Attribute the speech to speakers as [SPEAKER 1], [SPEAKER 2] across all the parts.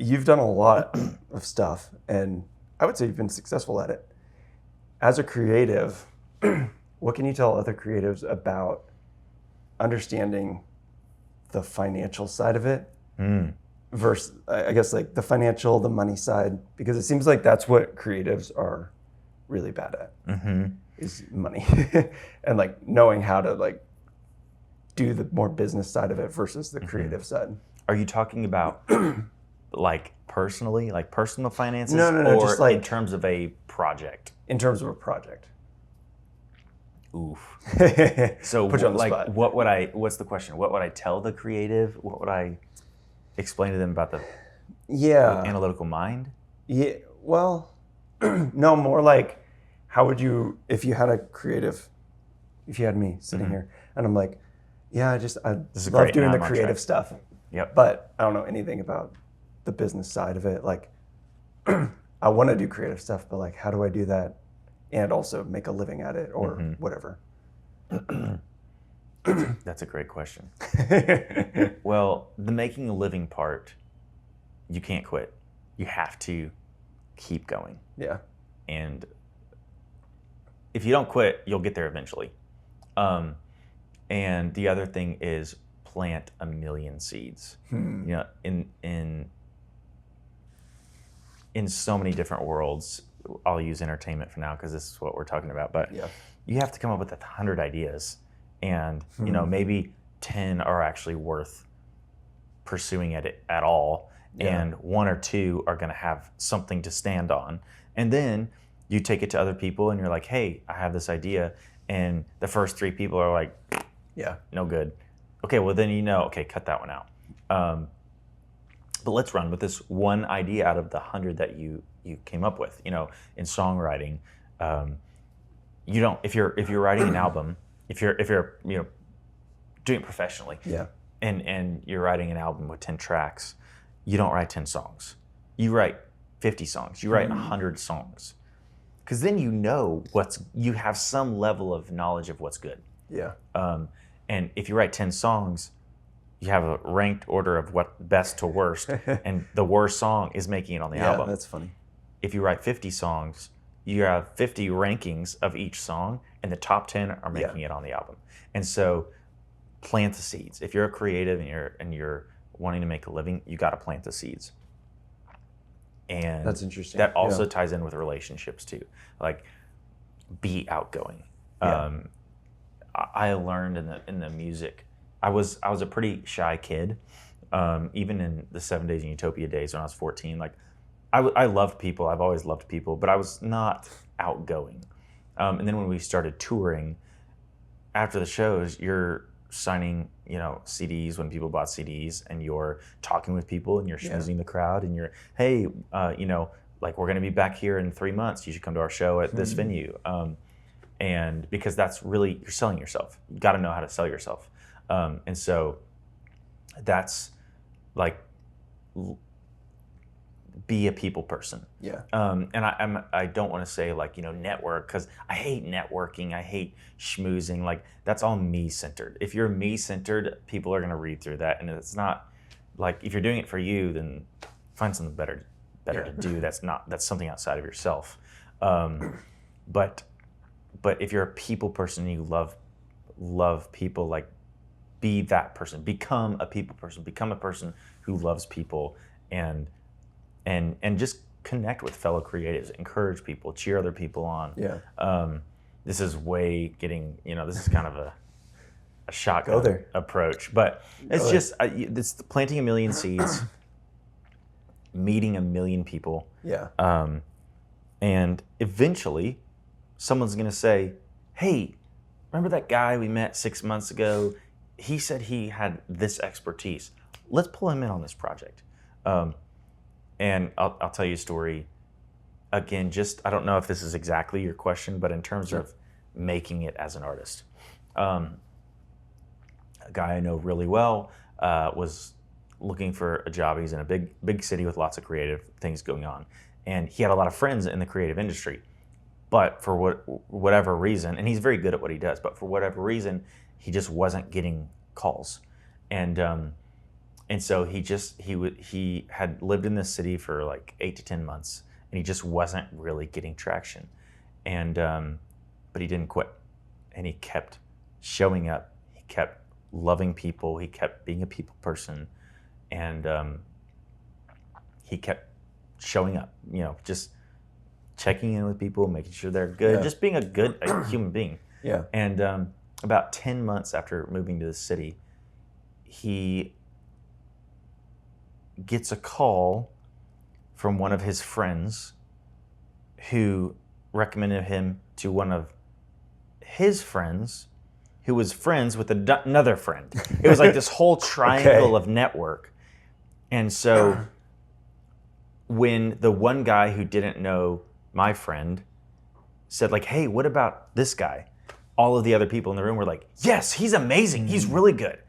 [SPEAKER 1] you've done a lot of stuff, and I would say you've been successful at it. As a creative, what can you tell other creatives about understanding the financial side of it versus, I guess, like the financial, the money side? Because it seems like that's what creatives are really bad at, is money. And like knowing how to like do the more business side of it versus the creative side.
[SPEAKER 2] Are you talking about like personally, like personal finances?
[SPEAKER 1] No,
[SPEAKER 2] or
[SPEAKER 1] just like
[SPEAKER 2] in terms of a project?
[SPEAKER 1] In terms of a project.
[SPEAKER 2] Oof. So
[SPEAKER 1] Put you on the
[SPEAKER 2] like,
[SPEAKER 1] spot.
[SPEAKER 2] what's the question? What would I tell the creative? What would I explain to them about the analytical mind?
[SPEAKER 1] Yeah, well, no, more like, how would you, if you had me sitting here and I'm like, yeah, I love doing the creative stuff.
[SPEAKER 2] Yep.
[SPEAKER 1] But I don't know anything about the business side of it. Like, I want to do creative stuff, but like, how do I do that and also make a living at it or whatever?
[SPEAKER 2] That's a great question. Well, the making a living part, you can't quit. You have to keep going.
[SPEAKER 1] Yeah.
[SPEAKER 2] And if you don't quit, you'll get there eventually. And the other thing is plant a million seeds. You know, in so many different worlds. I'll use entertainment for now because this is what we're talking about. But you have to come up with 100 ideas, and you know, maybe 10 are actually worth pursuing at all, and 1 or 2 are going to have something to stand on. And then you take it to other people, and you're like, "Hey, I have this idea," and the first 3 people are like, no good." Okay, well then okay, cut that one out. But let's run with this one idea out of the 100 that you came up with. You know, in songwriting, you don't, if you're writing an album, if you're doing it professionally, and you're writing an album with 10 tracks, you don't write 10 songs. You write 50 songs. You write 100 songs, because then you have some level of knowledge of what's good. And if you write 10 songs, you have a ranked order of what best to worst, and the worst song is making it on the album.
[SPEAKER 1] That's funny.
[SPEAKER 2] If you write 50 songs, you have 50 rankings of each song, and the top 10 are making it on the album. And so, plant the seeds. If you're a creative and you're wanting to make a living, you got to plant the seeds. And
[SPEAKER 1] that's interesting.
[SPEAKER 2] That also ties in with relationships too. Like, be outgoing. I learned in the music. I was a pretty shy kid, even in the 7 Days in Utopia days when I was 14. Like, I loved people. I've always loved people, but I was not outgoing. And then when we started touring, after the shows, you're signing, CDs when people bought CDs, and you're talking with people, and you're schmoozing the crowd, and you're, hey, like, we're going to be back here in 3 months. You should come to our show at this venue. And because that's really, you're selling yourself. You got to know how to sell yourself. And so that's like, be a people person. And I don't want to say like, network, because I hate networking. I hate schmoozing. Like, that's all me-centered. If you're me-centered, people are going to read through that. And it's not like, if you're doing it for you, then find something better to do. That's something outside of yourself. But if you're a people person and you love people, like, be that person. Become a people person. Become a person who loves people, and just connect with fellow creatives. Encourage people. Cheer other people on. This is this is kind of a shotgun approach, but it's it's planting a million seeds, meeting a million people. And eventually, someone's going to say, hey, remember that guy we met 6 months ago? He said he had this expertise. Let's pull him in on this project. And I'll tell you a story. Again, I don't know if this is exactly your question, but in terms of making it as an artist. A guy I know really well was looking for a job. He's in a big city with lots of creative things going on. And he had a lot of friends in the creative industry. But for whatever reason, and he's very good at what he does, but for whatever reason, he just wasn't getting calls. And And so he had lived in this city for like 8 to 10 months, and he just wasn't really getting traction. And but he didn't quit, and he kept showing up. He kept loving people. He kept being a people person, and he kept showing up. Just checking in with people, making sure they're good, just being a human being.
[SPEAKER 1] Yeah.
[SPEAKER 2] And about 10 months after moving to the city, he gets a call from one of his friends who recommended him to one of his friends who was friends with another friend. It was like this whole triangle of network. And so when the one guy who didn't know my friend said like, hey, what about this guy? All of the other people in the room were like, yes, he's amazing. He's really good.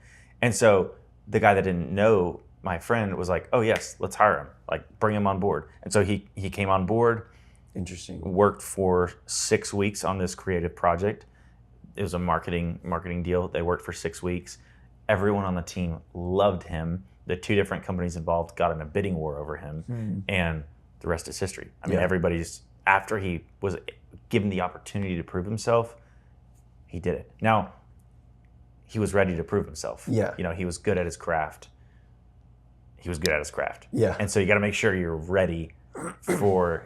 [SPEAKER 2] And so the guy that didn't know my friend was like, oh yes, let's hire him. Like, bring him on board. And so he came on board.
[SPEAKER 1] Interesting.
[SPEAKER 2] Worked for 6 weeks on this creative project. It was a marketing deal. They worked for 6 weeks. Everyone on the team loved him. The 2 different companies involved got in a bidding war over him, and the rest is history. I mean, everybody's, after he was given the opportunity to prove himself, he did it. Now, he was ready to prove himself.
[SPEAKER 1] Yeah.
[SPEAKER 2] He was good at his craft.
[SPEAKER 1] Yeah.
[SPEAKER 2] And so you got to make sure you're ready for,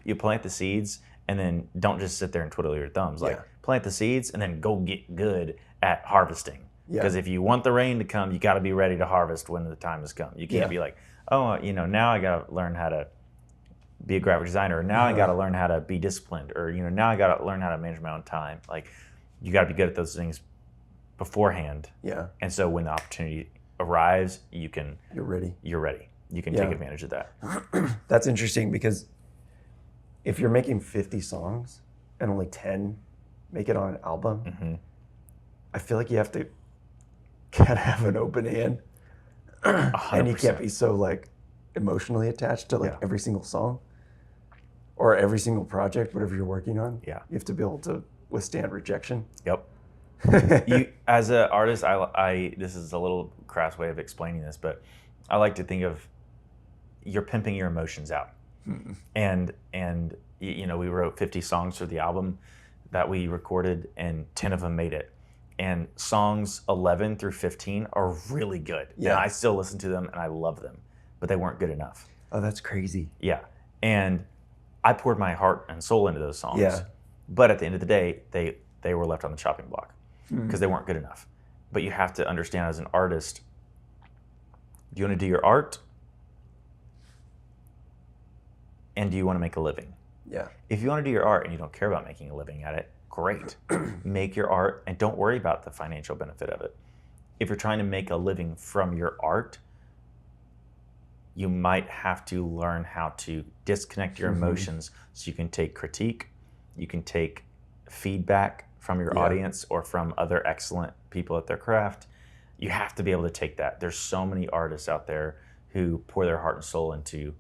[SPEAKER 2] you plant the seeds, and then don't just sit there and twiddle your thumbs. Like, plant the seeds and then go get good at harvesting. Because if you want the rain to come, you got to be ready to harvest when the time has come. You can't be like, oh, now I got to learn how to be a graphic designer, or now I got to learn how to be disciplined, or now I got to learn how to manage my own time. Like, you got to be good at those things beforehand.
[SPEAKER 1] Yeah.
[SPEAKER 2] And so when the opportunity arrives, you're ready. You can take advantage of that.
[SPEAKER 1] That's interesting, because if you're making 50 songs and only 10 make it on an album, I feel like you have to kind of have an open hand.
[SPEAKER 2] 100%.
[SPEAKER 1] And you can't be so like emotionally attached to like every single song or every single project, whatever you're working on.
[SPEAKER 2] Yeah.
[SPEAKER 1] You have to be able to withstand rejection.
[SPEAKER 2] Yep. You, as an artist, I this is a little crass way of explaining this, but I like to think of you're pimping your emotions out. And we wrote 50 songs for the album that we recorded, and 10 of them made it. And songs 11 through 15 are really good.
[SPEAKER 1] Yeah.
[SPEAKER 2] And I still listen to them and I love them, but they weren't good enough.
[SPEAKER 1] Oh, that's crazy.
[SPEAKER 2] Yeah. And I poured my heart and soul into those songs.
[SPEAKER 1] Yeah.
[SPEAKER 2] But at the end of the day, they were left on the chopping block because they weren't good enough. But you have to understand, as an artist, do you want to do your art? And do you want to make a living?
[SPEAKER 1] Yeah.
[SPEAKER 2] If you want to do your art and you don't care about making a living at it, great. Make your art and don't worry about the financial benefit of it. If you're trying to make a living from your art, you might have to learn how to disconnect your emotions so you can take critique, you can take feedback from your audience or from other excellent people at their craft. You have to be able to take that. There's so many artists out there who pour their heart and soul into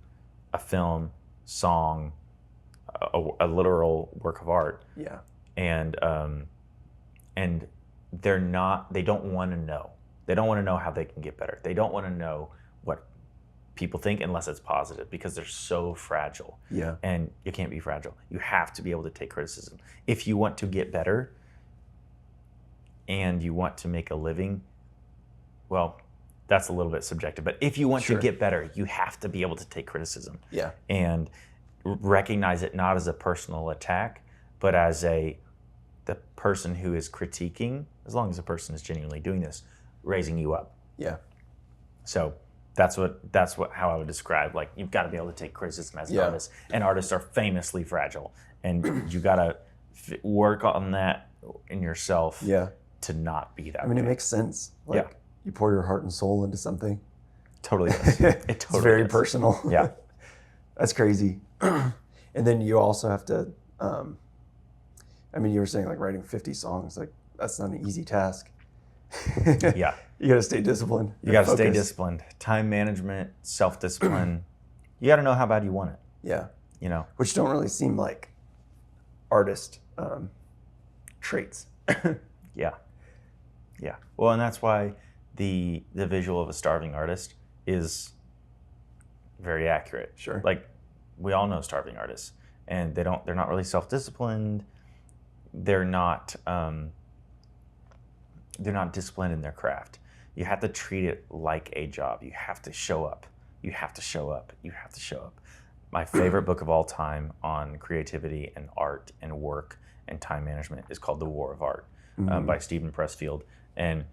[SPEAKER 2] a film, song, a literal work of art.
[SPEAKER 1] Yeah.
[SPEAKER 2] And they don't want to know. They don't want to know how they can get better. They don't want to know what people think unless it's positive, because they're so fragile.
[SPEAKER 1] Yeah.
[SPEAKER 2] And you can't be fragile. You have to be able to take criticism. If you want to get better and you want to make a living, well, that's a little bit subjective. But if you want to get better, you have to be able to take criticism.
[SPEAKER 1] Yeah.
[SPEAKER 2] And recognize it not as a personal attack, but as the person who is critiquing, as long as the person is genuinely doing this, raising you up.
[SPEAKER 1] Yeah.
[SPEAKER 2] So that's how I would describe, like, you've got to be able to take criticism as an artist, and artists are famously fragile, and you got to work on that in yourself to not be that.
[SPEAKER 1] I mean, it makes sense. Like, you pour your heart and soul into something.
[SPEAKER 2] Totally does. It totally
[SPEAKER 1] it's very
[SPEAKER 2] does.
[SPEAKER 1] personal.
[SPEAKER 2] Yeah.
[SPEAKER 1] That's crazy. And then you also have to, I mean, you were saying like writing 50 songs, like that's not an easy task.
[SPEAKER 2] Yeah.
[SPEAKER 1] You got to stay disciplined.
[SPEAKER 2] You got to stay disciplined. Time management, self-discipline. You got to know how bad you want it.
[SPEAKER 1] Yeah. Which don't really seem like artist traits.
[SPEAKER 2] Yeah. Well, and that's why the visual of a starving artist is very accurate.
[SPEAKER 1] Sure.
[SPEAKER 2] Like, we all know starving artists, and they're not really self-disciplined. They're not disciplined in their craft. You have to treat it like a job. You have to show up. You have to show up. You have to show up. My favorite book of all time on creativity and art and work and time management is called The War of Art by Stephen Pressfield. And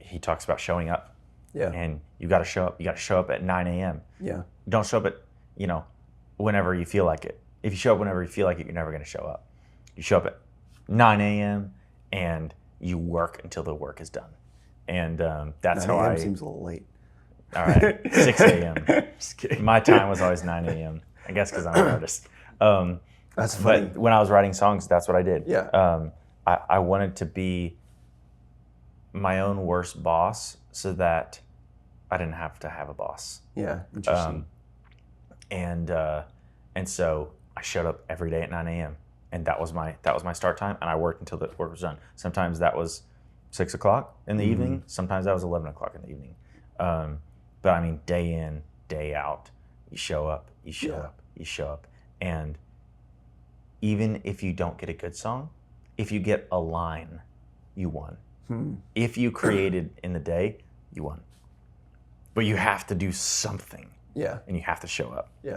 [SPEAKER 2] he talks about showing up.
[SPEAKER 1] Yeah.
[SPEAKER 2] And you got to show up. You got to show up at 9 a.m.
[SPEAKER 1] Yeah.
[SPEAKER 2] Don't show up at, whenever you feel like it. If you show up whenever you feel like it, you're never going to show up. You show up at 9 a.m. and you work until the work is done. And that's
[SPEAKER 1] 9
[SPEAKER 2] how
[SPEAKER 1] a.m.
[SPEAKER 2] I...
[SPEAKER 1] seems a little late.
[SPEAKER 2] All right, 6 a.m.
[SPEAKER 1] Just kidding.
[SPEAKER 2] My time was always 9 a.m. I guess because I'm an artist.
[SPEAKER 1] That's funny.
[SPEAKER 2] But when I was writing songs, that's what I did.
[SPEAKER 1] Yeah.
[SPEAKER 2] I wanted to be my own worst boss so that I didn't have to have a boss.
[SPEAKER 1] Yeah, interesting.
[SPEAKER 2] And so I showed up every day at 9 a.m. and that was my start time, and I worked until the work was done. Sometimes that was 6 o'clock in the evening. Sometimes that was 11 o'clock in the evening. But I mean, day in, day out, you show up, you show up, you show up. And even if you don't get a good song, if you get a line, you won. If you created in the day, you won. But you have to do something.
[SPEAKER 1] Yeah.
[SPEAKER 2] And you have to show up.
[SPEAKER 1] Yeah.